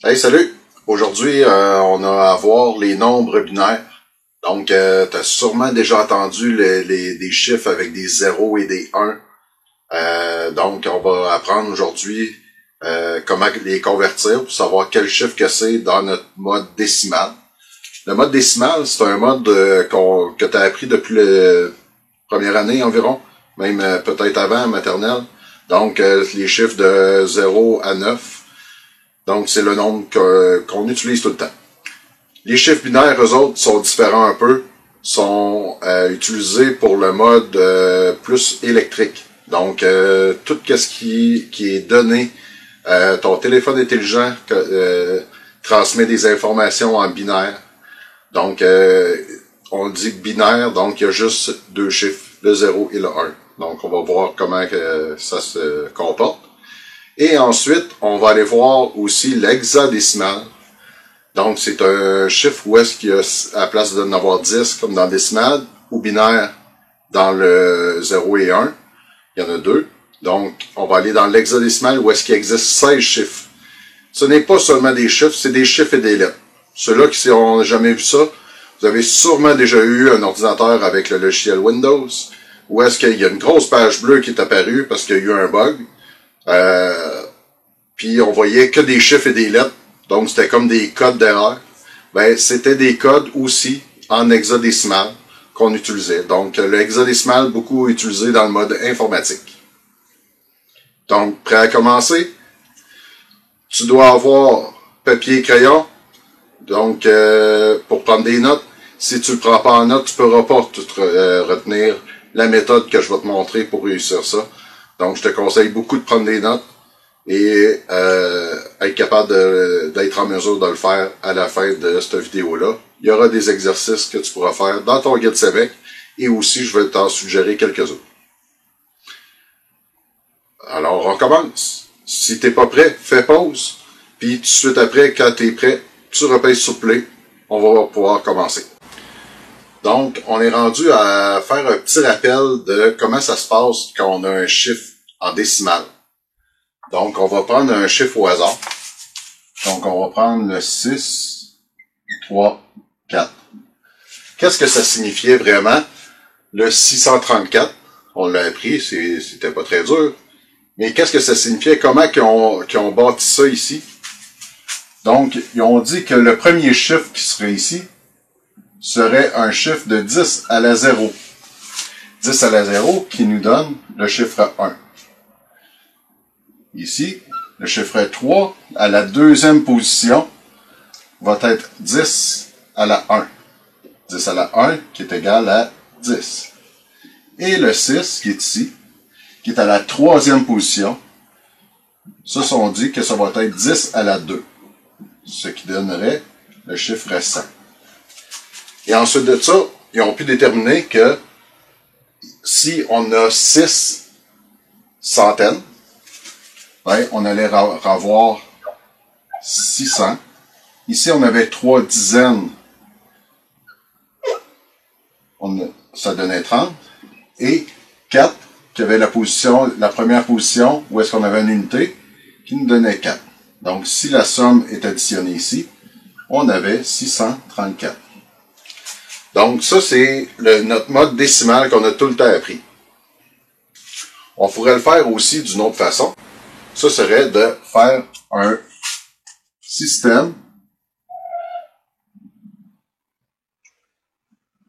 Hey, salut! Aujourd'hui, on a à voir les nombres binaires. Donc, tu as sûrement déjà entendu des chiffres avec des 0 et des 1. Donc, on va apprendre aujourd'hui comment les convertir pour savoir quel chiffre que c'est dans notre mode décimal. Le mode décimal, c'est un mode que tu as appris depuis la première année environ, même peut-être avant, maternelle. Donc, les chiffres de 0 à 9. Donc, c'est le nombre qu'on utilise tout le temps. Les chiffres binaires, eux autres, sont différents un peu, sont utilisés pour le mode plus électrique. Donc, tout ce qui est donné, ton téléphone intelligent transmet des informations en binaire. Donc, on dit binaire, donc il y a juste deux chiffres, le 0 et le 1. Donc, on va voir comment ça se comporte. Et ensuite, on va aller voir aussi l'hexadécimal. Donc, c'est un chiffre où est-ce qu'il y a, à la place d'en avoir 10, comme dans le décimal, ou binaire, dans le 0 et 1, il y en a deux. Donc, on va aller dans l'hexadécimal où est-ce qu'il existe 16 chiffres. Ce n'est pas seulement des chiffres, c'est des chiffres et des lettres. Ceux-là qui n'ont jamais vu ça, vous avez sûrement déjà eu un ordinateur avec le logiciel Windows, où est-ce qu'il y a une grosse page bleue qui est apparue parce qu'il y a eu un bug. Puis on voyait que des chiffres et des lettres, donc c'était comme des codes d'erreur. Ben, c'était des codes aussi en hexadécimal qu'on utilisait. Donc le hexadécimal, beaucoup utilisé dans le mode informatique. Donc, prêt à commencer? Tu dois avoir papier et crayon, donc pour prendre des notes. Si tu ne le prends pas en note, tu ne pourras pas retenir la méthode que je vais te montrer pour réussir ça. Donc, je te conseille beaucoup de prendre des notes et être capable d'être en mesure de le faire à la fin de cette vidéo-là. Il y aura des exercices que tu pourras faire dans ton guide SEVEC et aussi, je vais t'en suggérer quelques-uns. Alors, on commence. Si t'es pas prêt, fais pause. Puis, tout de suite après, quand tu es prêt, tu repèses sur play. On va pouvoir commencer. Donc, on est rendu à faire un petit rappel de comment ça se passe quand on a un chiffre en décimal. Donc, on va prendre un chiffre au hasard. Donc, on va prendre le 6, 3, 4. Qu'est-ce que ça signifiait vraiment? Le 634, on l'a appris, c'était pas très dur. Mais qu'est-ce que ça signifiait? Comment qu'ils ont bâti ça ici? Donc, ils ont dit que le premier chiffre qui serait ici serait un chiffre de 10 à la 0. 10 à la 0 qui nous donne le chiffre 1. Ici, le chiffre 3 à la deuxième position va être 10 à la 1. 10 à la 1 qui est égal à 10. Et le 6 qui est ici, qui est à la troisième position, ça, on dit que ça va être 10 à la 2. Ce qui donnerait le chiffre 100. Et ensuite de ça, ils ont pu déterminer que si on a 6 centaines, ben, on allait avoir 600. Ici, on avait 3 dizaines. Ça donnait 30. Et 4, qui avait la première position, où est-ce qu'on avait une unité, qui nous donnait 4. Donc, si la somme est additionnée ici, on avait 634. Donc, ça, c'est notre mode décimal qu'on a tout le temps appris. On pourrait le faire aussi d'une autre façon. Ça serait de faire un système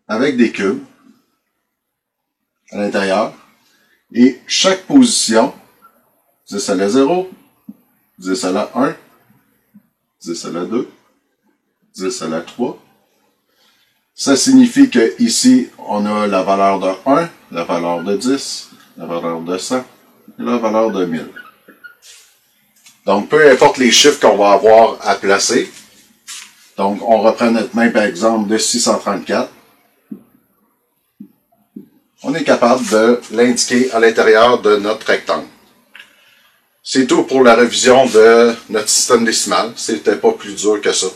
avec des cubes à l'intérieur. Et chaque position, 10 à la 0, 10 à la 1, 10 à la 2, 10 à la 3. Ça signifie que ici, on a la valeur de 1, la valeur de 10, la valeur de 100 et la valeur de 1000. Donc, peu importe les chiffres qu'on va avoir à placer. Donc, on reprend notre même exemple de 634. On est capable de l'indiquer à l'intérieur de notre rectangle. C'est tout pour la révision de notre système décimal. C'était pas plus dur que ça.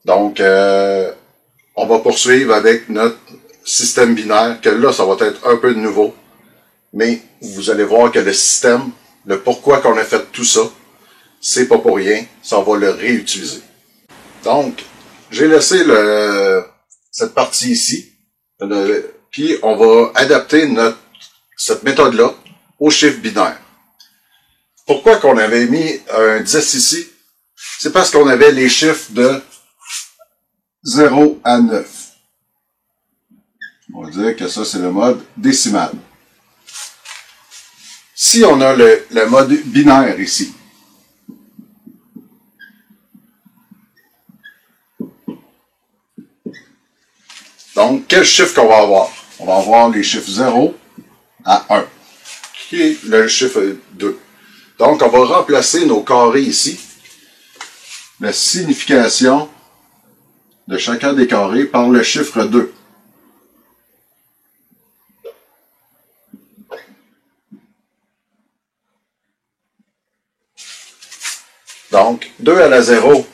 Donc, on va poursuivre avec notre système binaire, que là, ça va être un peu de nouveau. Mais vous allez voir que le système, le pourquoi qu'on a fait tout ça, c'est pas pour rien, ça on va le réutiliser. Donc, j'ai laissé cette partie ici, puis on va adapter cette méthode-là au chiffre binaire. Pourquoi qu'on avait mis un 10 ici? C'est parce qu'on avait les chiffres de 0 à 9. On va dire que ça, c'est le mode décimal. Si on a le mode binaire ici, donc, quel chiffre qu'on va avoir? On va avoir les chiffres 0 à 1, qui est le chiffre 2. Donc, on va remplacer nos carrés ici, la signification de chacun des carrés par le chiffre 2. Donc, 2 à la 0,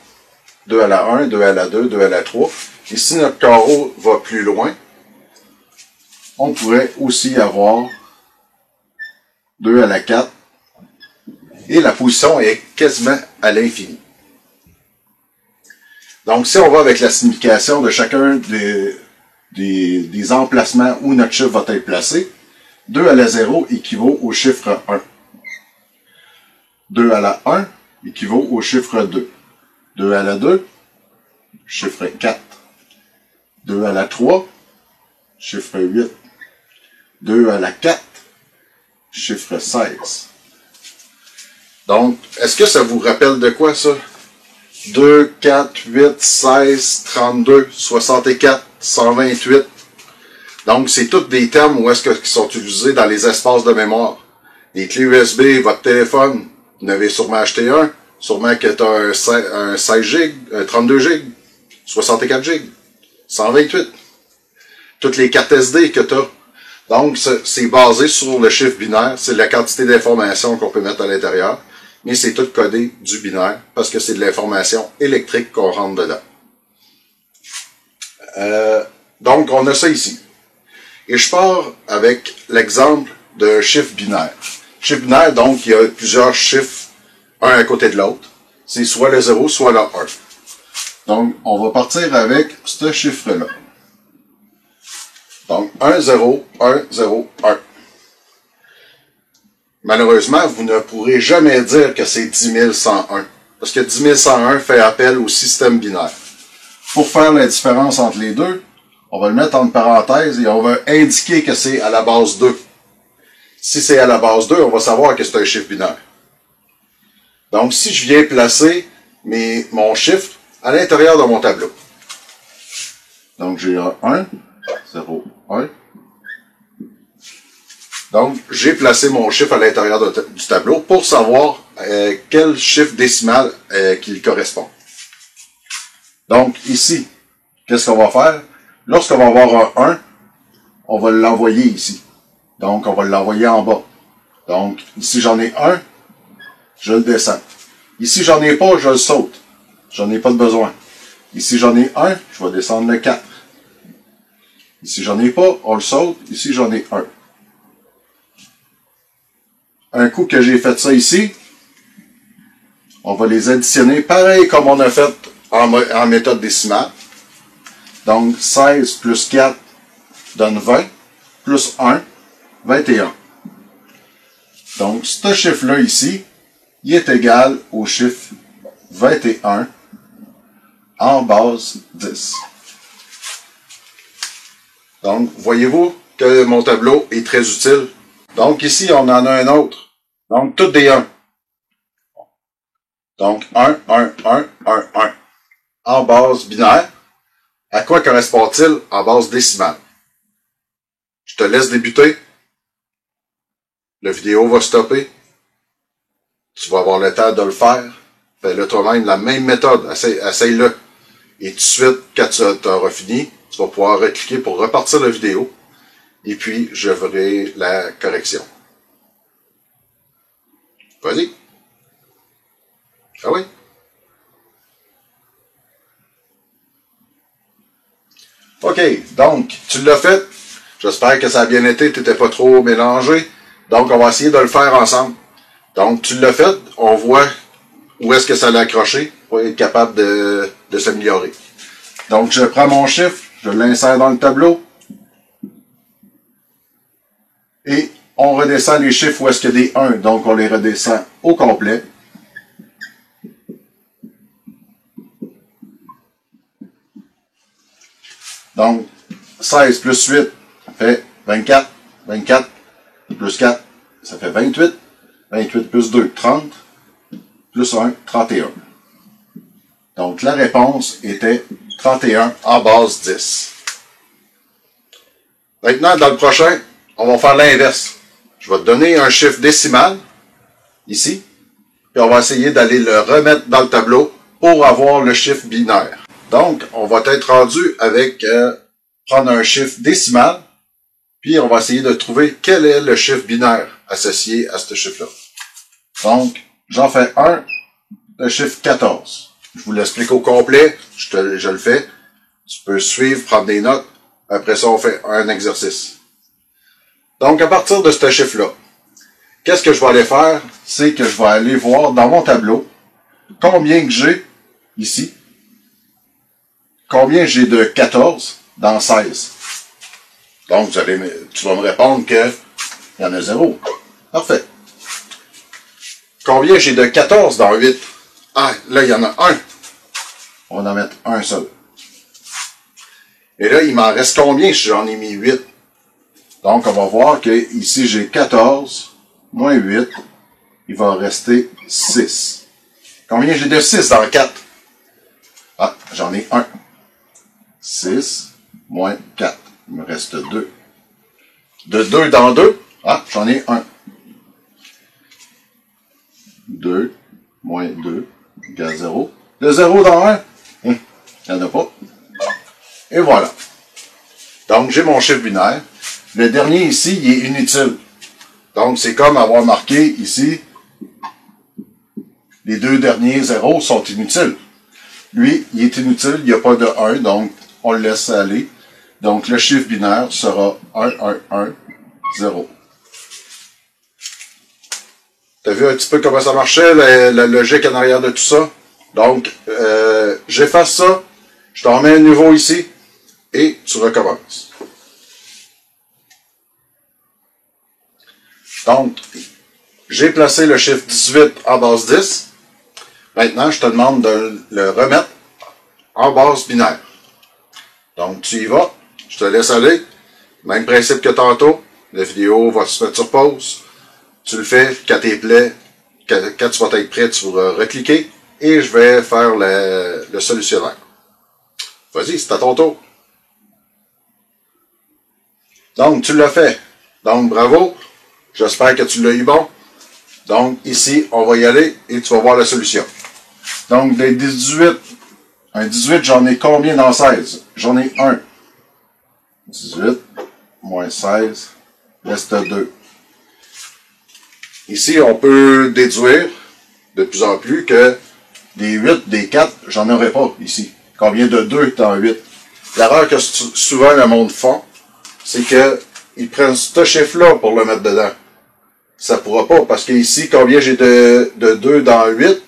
2 à la 1, 2 à la 2, 2 à la 3. Et si notre carreau va plus loin, on pourrait aussi avoir 2 à la 4. Et la position est quasiment à l'infini. Donc, si on va avec la signification de chacun des emplacements où notre chiffre va être placé, 2 à la 0 équivaut au chiffre 1. 2 à la 1 équivaut au chiffre 2. 2 à la 2, chiffre 4. 2 à la 3, chiffre 8. 2 à la 4, chiffre 16. Donc, est-ce que ça vous rappelle de quoi ça? 2, 4, 8, 16, 32, 64, 128. Donc, c'est tous des termes où est-ce qui sont utilisés dans les espaces de mémoire. Les clés USB, votre téléphone, vous en avez sûrement acheté un. Sûrement que tu as un 16 GB, un 32 GB, 64 GB, 128. Toutes les cartes SD que tu as. Donc, c'est basé sur le chiffre binaire. C'est la quantité d'informations qu'on peut mettre à l'intérieur. Mais c'est tout codé du binaire parce que c'est de l'information électrique qu'on rentre dedans. Donc, on a ça ici. Et je pars avec l'exemple d'un chiffre binaire. Chiffre binaire, donc, il y a plusieurs chiffres, un à côté de l'autre. C'est soit le 0, soit le 1. Donc, on va partir avec ce chiffre-là. Donc, 1, 0, 1, 0, 1. Malheureusement, vous ne pourrez jamais dire que c'est 10 101. Parce que 10 101 fait appel au système binaire. Pour faire la différence entre les deux, on va le mettre entre parenthèses et on va indiquer que c'est à la base 2. Si c'est à la base 2, on va savoir que c'est un chiffre binaire. Donc, si je viens placer mon chiffre à l'intérieur de mon tableau. Donc, j'ai un 1, 0, 1. Donc, j'ai placé mon chiffre à l'intérieur du tableau pour savoir quel chiffre décimal qu'il correspond. Donc, ici, qu'est-ce qu'on va faire? Lorsqu'on va avoir un 1, on va l'envoyer ici. Donc, on va l'envoyer en bas. Donc, ici, j'en ai un, je le descends. Ici, j'en ai pas, je le saute. J'en ai pas de besoin. Ici, j'en ai un, je vais descendre le 4. Ici, j'en ai pas, on le saute. Ici, j'en ai un. Un coup que j'ai fait ça ici, on va les additionner pareil comme on a fait en méthode décimale. Donc, 16 plus 4 donne 20, plus 1, 21. Donc, ce chiffre-là ici, il est égal au chiffre 21 en base 10. Donc, voyez-vous que mon tableau est très utile. Donc, ici, on en a un autre. Donc, toutes des 1. Donc, 1, 1, 1, 1, 1. En base binaire. À quoi correspond-il en base décimale? Je te laisse débuter. La vidéo va stopper. Tu vas avoir le temps de le faire. Fais-le toi-même, la même méthode. Essaye-le. Et tout de suite, quand tu auras fini, tu vas pouvoir recliquer pour repartir la vidéo. Et puis, je ferai la correction. Vas-y. Ah oui? OK. Donc, tu l'as fait. J'espère que ça a bien été. Tu n'étais pas trop mélangé. Donc, on va essayer de le faire ensemble. Donc, tu l'as fait. On voit où est-ce que ça l'a accroché pour être capable de s'améliorer. Donc, je prends mon chiffre, je l'insère dans le tableau et on redescend les chiffres où est-ce qu'il y a des 1. Donc, on les redescend au complet. Donc, 16 plus 8 fait 24. 24 plus 4, ça fait 28. 28 plus 2, 30. Plus 1, 31. Donc, la réponse était 31 en base 10. Maintenant, dans le prochain, on va faire l'inverse. Je vais te donner un chiffre décimal, ici, puis on va essayer d'aller le remettre dans le tableau pour avoir le chiffre binaire. Donc, on va être rendu avec prendre un chiffre décimal, puis on va essayer de trouver quel est le chiffre binaire associé à ce chiffre-là. Donc, j'en fais un, le chiffre 14. Je vous l'explique au complet, je le fais. Tu peux suivre, prendre des notes. Après ça, on fait un exercice. Donc, à partir de ce chiffre-là, qu'est-ce que je vais aller faire? C'est que je vais aller voir dans mon tableau combien que j'ai ici. Combien j'ai de 14 dans 16. Donc, tu vas me répondre que il y en a 0. Parfait. Combien j'ai de 14 dans 8? Ah, là, il y en a 1. On va en mettre un seul. Et là, il m'en reste combien si j'en ai mis 8? Donc, on va voir que ici, j'ai 14 moins 8. Il va rester 6. Combien j'ai de 6 dans 4? Ah, j'en ai 1. 6 moins 4. Il me reste 2. De 2 dans 2, ah, j'en ai 1. 2 moins 2 égale 0. De 0 dans 1, il n'y en a pas. Et voilà. Donc, j'ai mon chiffre binaire. Le dernier ici, il est inutile. Donc, c'est comme avoir marqué ici, les deux derniers zéros sont inutiles. Lui, il est inutile, il n'y a pas de 1, donc on le laisse aller. Donc, le chiffre binaire sera 1, 1, 1, 0. T'as vu un petit peu comment ça marchait, la logique en arrière de tout ça? Donc, j'efface ça, je t'en mets un nouveau ici, et tu recommences. Donc, j'ai placé le chiffre 18 en base 10. Maintenant, je te demande de le remettre en base binaire. Donc, tu y vas, je te laisse aller. Même principe que tantôt, la vidéo va se mettre sur pause. Tu le fais, quand tu es prêt, quand tu vas être prêt, tu vas recliquer et je vais faire le solutionnaire. Vas-y, c'est à ton tour. Donc, tu l'as fait. Donc, bravo. J'espère que tu l'as eu bon. Donc, ici, on va y aller et tu vas voir la solution. Donc, des 18, un 18, j'en ai combien dans 16? J'en ai 1. 18 moins 16, reste 2. Ici, on peut déduire de plus en plus que des 8, des 4, j'en aurais pas ici. Combien de 2 dans 8? L'erreur que souvent le monde font, c'est qu'ils prennent ce chiffre-là pour le mettre dedans. Ça pourra pas, parce que ici, combien j'ai de 2 dans 8,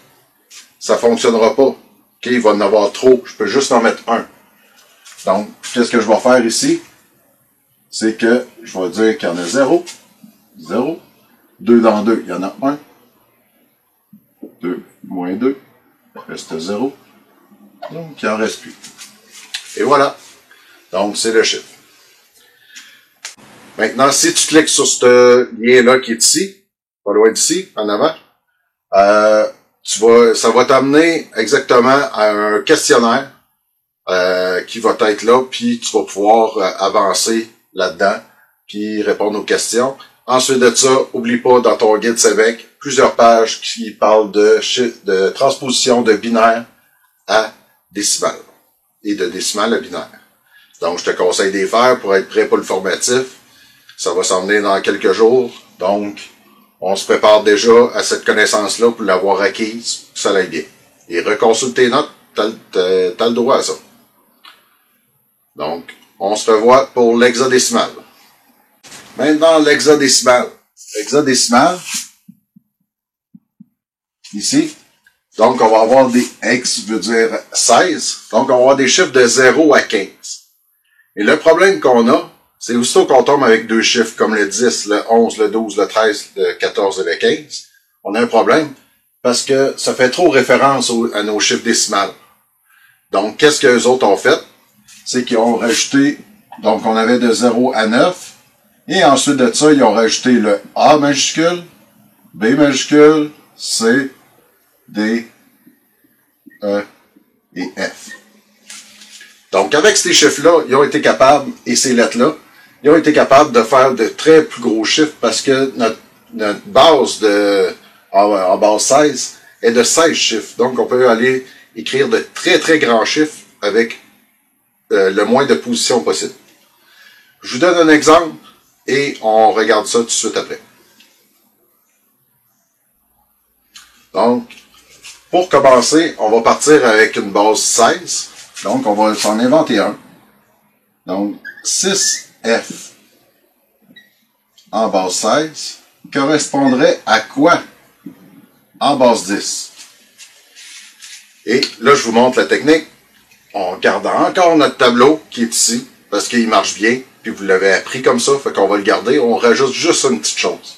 ça fonctionnera pas. OK, il va en avoir trop. Je peux juste en mettre 1. Donc, qu'est-ce que je vais faire ici? C'est que je vais dire qu'il y en a 0. 0. 2 dans 2, il y en a 1. 2 moins 2, reste 0. Donc, il n'en reste plus. Et voilà. Donc, c'est le chiffre. Maintenant, si tu cliques sur ce lien-là qui est ici, pas loin d'ici, en avant, ça va t'amener exactement à un questionnaire qui va être là, puis tu vas pouvoir avancer là-dedans, puis répondre aux questions. Ensuite de ça, oublie pas dans ton guide CEVEQ, plusieurs pages qui parlent de transposition de binaire à décimal et de décimal à binaire. Donc, je te conseille de les faire pour être prêt pour le formatif. Ça va s'en venir dans quelques jours. Donc, on se prépare déjà à cette connaissance-là pour l'avoir acquise, pour que ça aille bien. Et reconsulte tes notes, t'as le droit à ça. Donc, on se revoit pour l'hexadécimal. Maintenant, l'hexadécimal. L'hexadécimal, ici, Donc, on va avoir des X veut dire 16. Donc, on va avoir des chiffres de 0 à 15. Et le problème qu'on a, c'est aussitôt qu'on tombe avec deux chiffres comme le 10, le 11, le 12, le 13, le 14 et le 15, on a un problème parce que ça fait trop référence à nos chiffres décimales. Donc, qu'est-ce que les autres ont fait? C'est qu'ils ont rajouté, donc on avait de 0 à 9, et ensuite de ça, ils ont rajouté le A majuscule, B majuscule, C, D, E et F. Donc, avec ces chiffres-là, ils ont été capables, et ces lettres-là, ils ont été capables de faire de très plus gros chiffres parce que notre base en base 16 est de 16 chiffres. Donc, on peut aller écrire de très, très grands chiffres avec le moins de positions possible. Je vous donne un exemple et on regarde ça tout de suite après. Donc, pour commencer, on va partir avec une base 16. Donc, on va s'en inventer un. Donc, 6F en base 16 correspondrait à quoi en base 10? Et là, je vous montre la technique. On garde encore notre tableau qui est ici, parce qu'il marche bien, puis vous l'avez appris comme ça, fait qu'on va le garder. On rajoute juste une petite chose.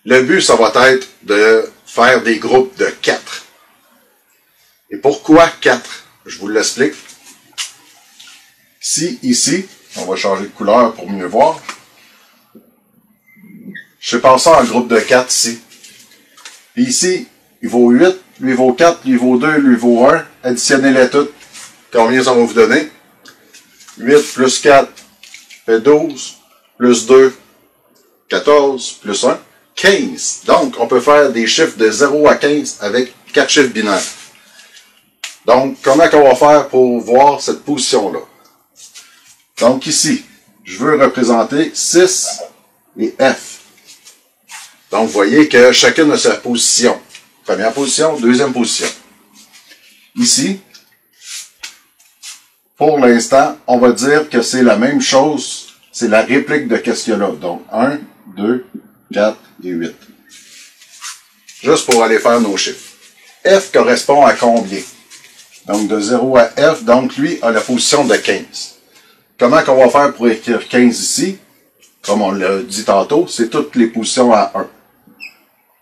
Le but, ça va être de faire des groupes de 4. Et pourquoi 4? Je vous l'explique. Si, ici, on va changer de couleur pour mieux voir. Je passe ça en groupe de 4 ici. Puis ici, il vaut 8, lui vaut 4, lui vaut 2, lui vaut 1. Additionnez-les toutes. Combien ça va vous donner? 8 plus 4 fait 12, plus 2, 14, plus 1, 15. Donc, on peut faire des chiffres de 0 à 15 avec 4 chiffres binaires. Donc, comment qu'on va faire pour voir cette position-là? Donc, ici, je veux représenter 6 et F. Donc, vous voyez que chacune a sa position. Première position, deuxième position. Ici, pour l'instant, on va dire que c'est la même chose. C'est la réplique de ce qu'il y a là. Donc, 1, 2, 4 et 8. Juste pour aller faire nos chiffres. F correspond à combien? Donc, de 0 à F, donc lui a la position de 15. Comment qu'on va faire pour écrire 15 ici? Comme on l'a dit tantôt, c'est toutes les positions à 1.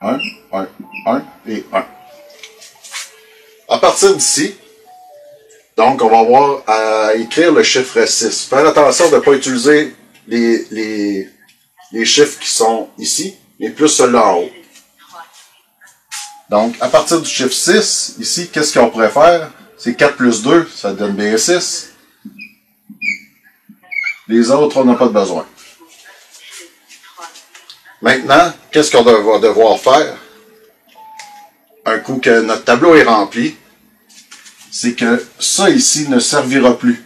1, 1, 1 et 1. À partir d'ici, donc on va avoir à écrire le chiffre 6. Faire attention de ne pas utiliser les chiffres qui sont ici, mais plus ceux-là en haut. Donc, à partir du chiffre 6, ici, qu'est-ce qu'on pourrait faire? C'est 4 plus 2, ça donne bien 6. Les autres, on n'a pas de besoin. Maintenant, qu'est-ce qu'on va devoir faire? Un coup que notre tableau est rempli, c'est que ça ici ne servira plus.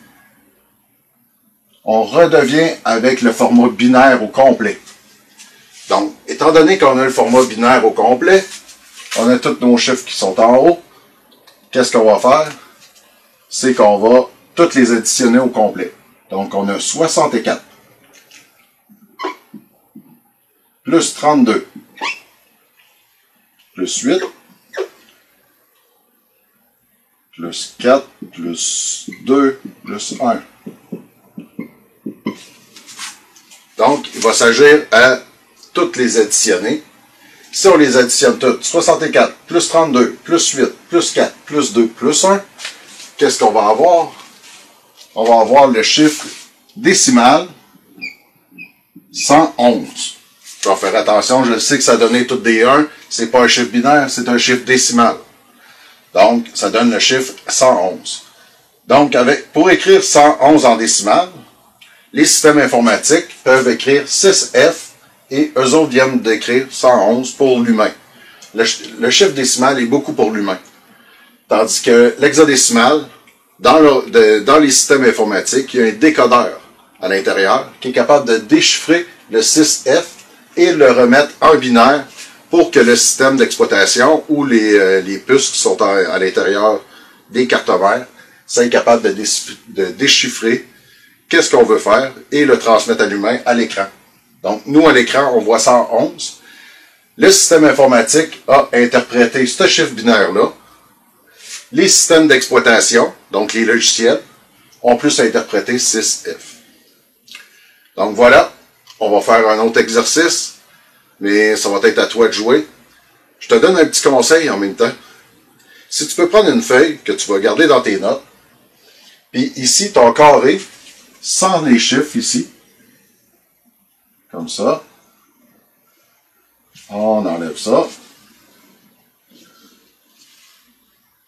On redevient avec le format binaire au complet. Donc, étant donné qu'on a le format binaire au complet, on a tous nos chiffres qui sont en haut. Qu'est-ce qu'on va faire? C'est qu'on va toutes les additionner au complet. Donc, on a 64. Plus 32. Plus 8. Plus 4. Plus 2. Plus 1. Donc, il va s'agir à toutes les additionner. Si on les additionne toutes, 64, plus 32, plus 8, plus 4, plus 2, plus 1, qu'est-ce qu'on va avoir? On va avoir le chiffre décimal 111. Je vais faire attention, je sais que ça donnait toutes des 1, c'est pas un chiffre binaire, c'est un chiffre décimal. Donc, ça donne le chiffre 111. Donc, pour écrire 111 en décimal, les systèmes informatiques peuvent écrire 6F et eux autres viennent d'écrire 111 pour l'humain. Le chiffre décimal est beaucoup pour l'humain. Tandis que l'hexadécimal, dans les systèmes informatiques, il y a un décodeur à l'intérieur qui est capable de déchiffrer le 6F et le remettre en binaire pour que le système d'exploitation ou les puces qui sont à l'intérieur des cartes mères soient capables de déchiffrer qu'est-ce qu'on veut faire et le transmettre à l'humain à l'écran. Donc, nous, à l'écran, on voit 111. Le système informatique a interprété ce chiffre binaire-là. Les systèmes d'exploitation, donc les logiciels, ont plus interprété 6F. Donc voilà, on va faire un autre exercice, mais ça va être à toi de jouer. Je te donne un petit conseil en même temps. Si tu peux prendre une feuille que tu vas garder dans tes notes, puis ici, ton carré, sans les chiffres ici, comme ça, on enlève ça.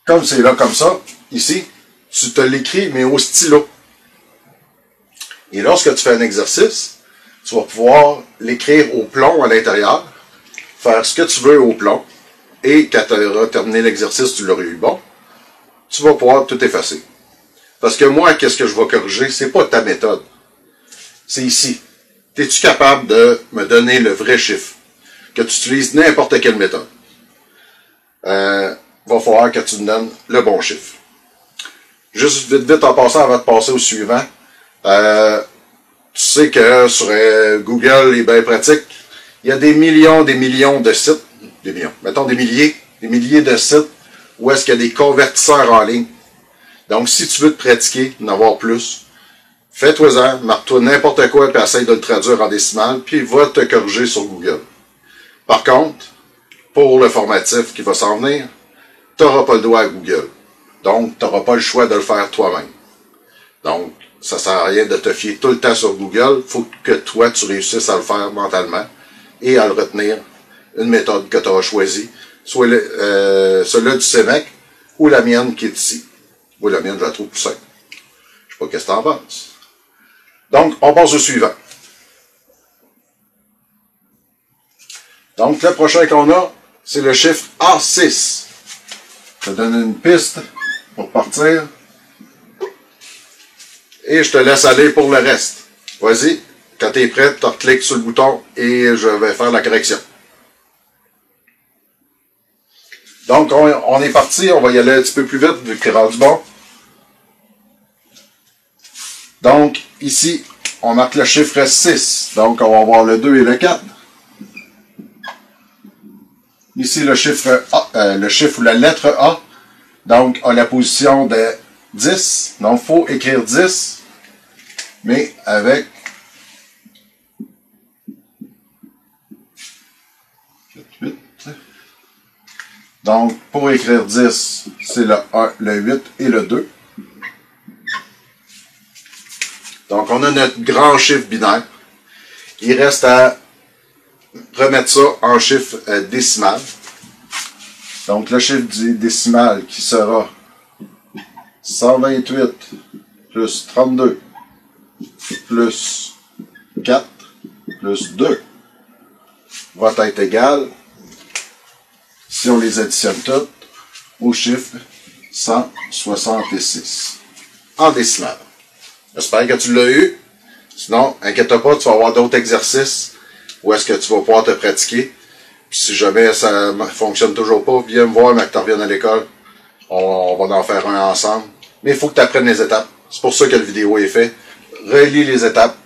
Comme c'est là, comme ça, ici, tu te l'écris, mais au stylo. Et lorsque tu fais un exercice, tu vas pouvoir l'écrire au plomb à l'intérieur, faire ce que tu veux au plomb, et quand tu auras terminé l'exercice, tu l'auras eu bon, tu vas pouvoir tout effacer. Parce que moi, qu'est-ce que je vais corriger? C'est pas ta méthode. C'est ici. Es-tu capable de me donner le vrai chiffre? Que tu utilises n'importe quelle méthode. Va falloir que tu me donnes le bon chiffre. Juste vite en passant, avant de passer au suivant, tu sais que sur Google est bien pratique. Il y a des millions de sites, mettons des milliers de sites où est-ce qu'il y a des convertisseurs en ligne. Donc, si tu veux te pratiquer, en avoir plus, fais-toi-en, marque-toi n'importe quoi, puis essaye de le traduire en décimal, puis va te corriger sur Google. Par contre, pour le formatif qui va s'en venir, tu n'auras pas le droit à Google. Donc, tu n'auras pas le choix de le faire toi-même. Donc, ça ne sert à rien de te fier tout le temps sur Google. Il faut que toi, tu réussisses à le faire mentalement et à le retenir, une méthode que tu auras choisie, soit celle-là du CEMEC ou la mienne qui est ici. Moi, la mienne, je la trouve plus simple. Je sais pas qu'est-ce que tu en penses. Donc, on passe au suivant. Donc, le prochain qu'on a, c'est le chiffre A6. Je te donne une piste pour partir. Et je te laisse aller pour le reste. Vas-y, quand tu es prêt, tu cliques sur le bouton et je vais faire la correction. Donc, on est parti. On va y aller un petit peu plus vite vu que tu es rendu bon. Donc, ici, on marque le chiffre 6. Donc, on va avoir le 2 et le 4. Ici, le chiffre A, le chiffre ou la lettre A, donc, a la position de 10. Donc, il faut écrire 10, mais avec 8. Donc, pour écrire 10, c'est le 1, le 8 et le 2. Donc, on a notre grand chiffre binaire. Il reste à remettre ça en chiffre décimal. Donc, le chiffre décimal qui sera 128 plus 32 plus 4 plus 2 va être égal, si on les additionne toutes, au chiffre 166 en décimal. J'espère que tu l'as eu. Sinon, inquiète-toi pas, tu vas avoir d'autres exercices où est-ce que tu vas pouvoir te pratiquer. Puis si jamais ça ne fonctionne toujours pas, viens me voir, mais que tu reviennes à l'école. On va en faire un ensemble. Mais il faut que tu apprennes les étapes. C'est pour ça que la vidéo est faite. Relis les étapes,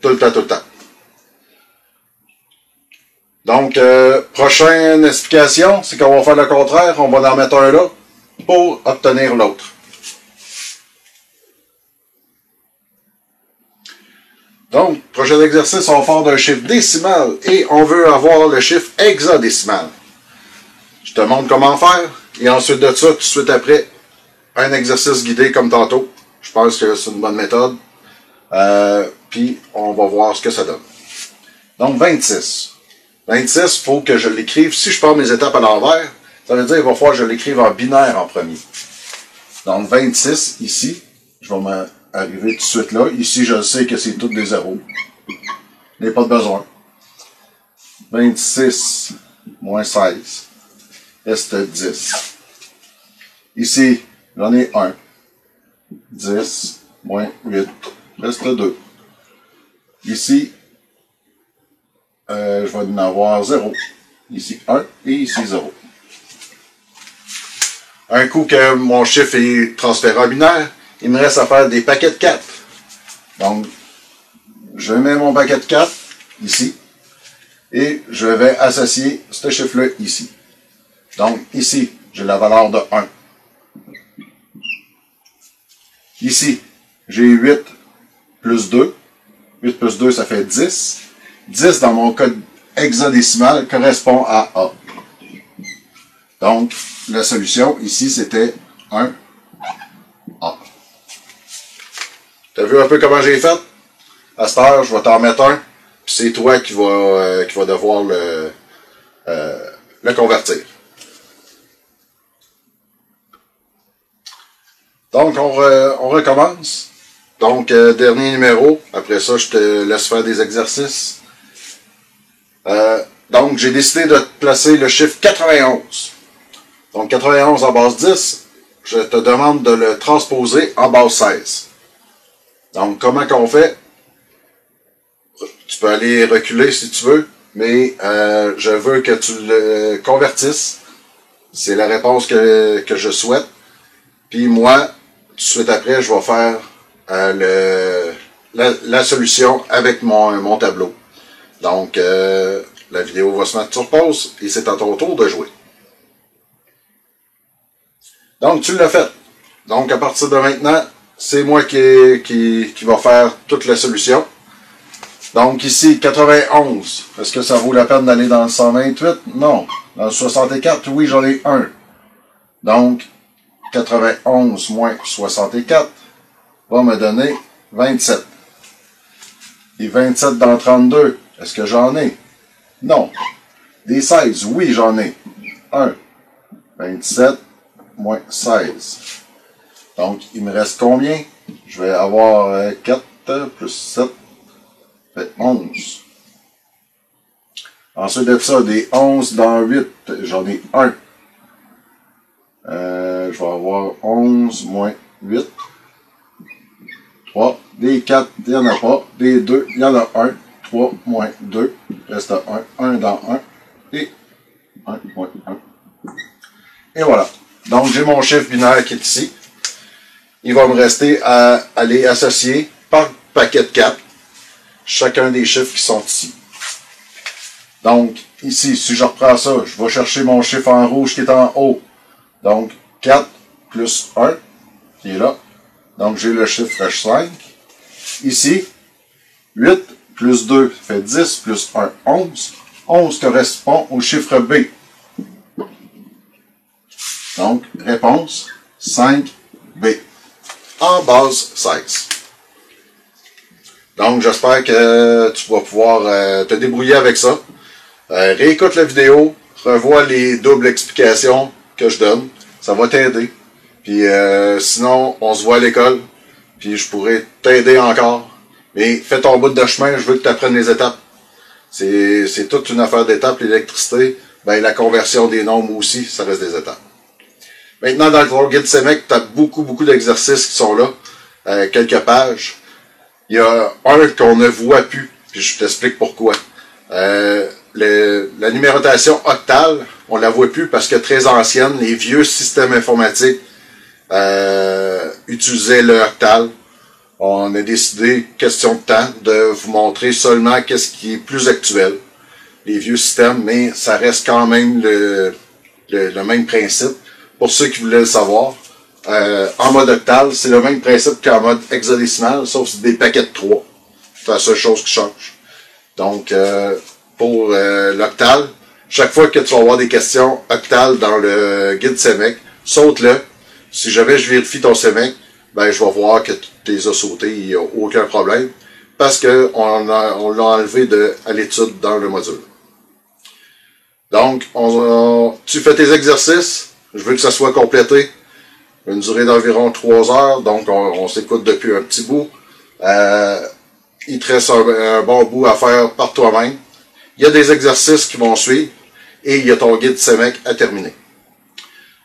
tout le temps. Donc, prochaine explication, c'est qu'on va faire le contraire. On va en mettre un là pour obtenir l'autre. Donc, prochain exercice, on va faire d'un chiffre décimal et on veut avoir le chiffre hexadécimal. Je te montre comment faire et ensuite de ça, tout de suite après, un exercice guidé comme tantôt. Je pense que c'est une bonne méthode. Puis, on va voir ce que ça donne. Donc, 26. 26, il faut que je l'écrive. Si je pars mes étapes à l'envers, ça veut dire qu'il va falloir que je l'écrive en binaire en premier. Donc, 26, ici, je vais m'arriver tout de suite là. Ici, je sais que c'est tout des zéros. Il n'y a pas de besoin. 26 moins 16 reste 10. Ici, j'en ai 1. 10 moins 8 reste 2. Ici, je vais en avoir 0. Ici 1 et ici 0. Un coup que mon chiffre est transféré en binaire, il me reste à faire des paquets de 4. Donc, je mets mon paquet de 4 ici. Et je vais associer ce chiffre-là ici. Donc, ici, j'ai la valeur de 1. Ici, j'ai 8 plus 2. 8 plus 2, ça fait 10. 10, dans mon code hexadécimal, correspond à A. Donc, la solution, ici, c'était 1 A. T'as vu un peu comment j'ai fait? À cette heure, je vais t'en mettre un, puis c'est toi qui va devoir le convertir. Donc, on recommence. Donc, dernier numéro. Après ça, je te laisse faire des exercices. Donc, j'ai décidé de placer le chiffre 91. Donc, 91 en base 10, je te demande de le transposer en base 16. Donc, comment qu'on fait? Tu peux aller reculer si tu veux, mais je veux que tu le convertisses. C'est la réponse que je souhaite. Puis moi, tout de suite après, je vais faire la solution avec mon tableau. Donc, la vidéo va se mettre sur pause et c'est à ton tour de jouer. Donc, tu l'as fait. Donc, à partir de maintenant, c'est moi qui va faire toute la solution. Donc, ici, 91. Est-ce que ça vaut la peine d'aller dans le 128? Non. Dans le 64, oui, j'en ai un. Donc, 91 moins 64 va me donner 27. Et 27 dans 32, est-ce que j'en ai? Non. Des 16, oui, j'en ai. 1. 27 moins 16. Donc, il me reste combien? Je vais avoir 4 plus 7, fait 11. Ensuite de ça, des 11 dans 8, j'en ai 1. Je vais avoir 11 moins 8. 3. Des 4, il n'y en a pas. Des 2, il y en a 1. 3 moins 2, reste 1. 1 dans 1. Et 1 moins 1. Et voilà. Donc, j'ai mon chiffre binaire qui est ici. Il va me rester à aller associer par paquet de 4 chacun des chiffres qui sont ici. Donc, ici, si je reprends ça, je vais chercher mon chiffre en rouge qui est en haut. Donc, 4 plus 1, qui est là. Donc, j'ai le chiffre 5. Ici, 8 plus 2 fait 10, plus 1, 11. 11 correspond au chiffre B. Donc, réponse 5B. En base 16. Donc, j'espère que tu vas pouvoir te débrouiller avec ça. Réécoute la vidéo, revois les doubles explications que je donne. Ça va t'aider. Puis sinon, on se voit à l'école. Puis je pourrais t'aider encore. Mais fais ton bout de chemin, je veux que tu apprennes les étapes. C'est toute une affaire d'étapes, l'électricité. Ben, la conversion des nombres aussi, ça reste des étapes. Maintenant, dans ton guide CEMEC, tu as beaucoup d'exercices qui sont là. Quelques pages. Il y a un qu'on ne voit plus, puis je t'explique pourquoi. La numérotation octale, on la voit plus parce que très ancienne, les vieux systèmes informatiques utilisaient le octal. On a décidé, question de temps, de vous montrer seulement qu'est-ce qui est plus actuel. Les vieux systèmes, mais ça reste quand même le même principe. Pour ceux qui voulaient le savoir, en mode octal, c'est le même principe qu'en mode hexadécimal, sauf que c'est des paquets de 3. C'est la seule chose qui change. Donc, pour l'octal, chaque fois que tu vas avoir des questions octales dans le guide CEMEC, saute-le. Si jamais je vérifie ton CEMEC, ben, je vais voir que tu les as sautés, il n'y a aucun problème. Parce que on l'a enlevé à l'étude dans le module. Donc, tu fais tes exercices. Je veux que ça soit complété. Une durée d'environ 3 heures. Donc, on s'écoute depuis un petit bout. Il te reste un bon bout à faire par toi-même. Il y a des exercices qui vont suivre. Et il y a ton guide CEMEC à terminer.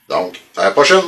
Donc, à la prochaine!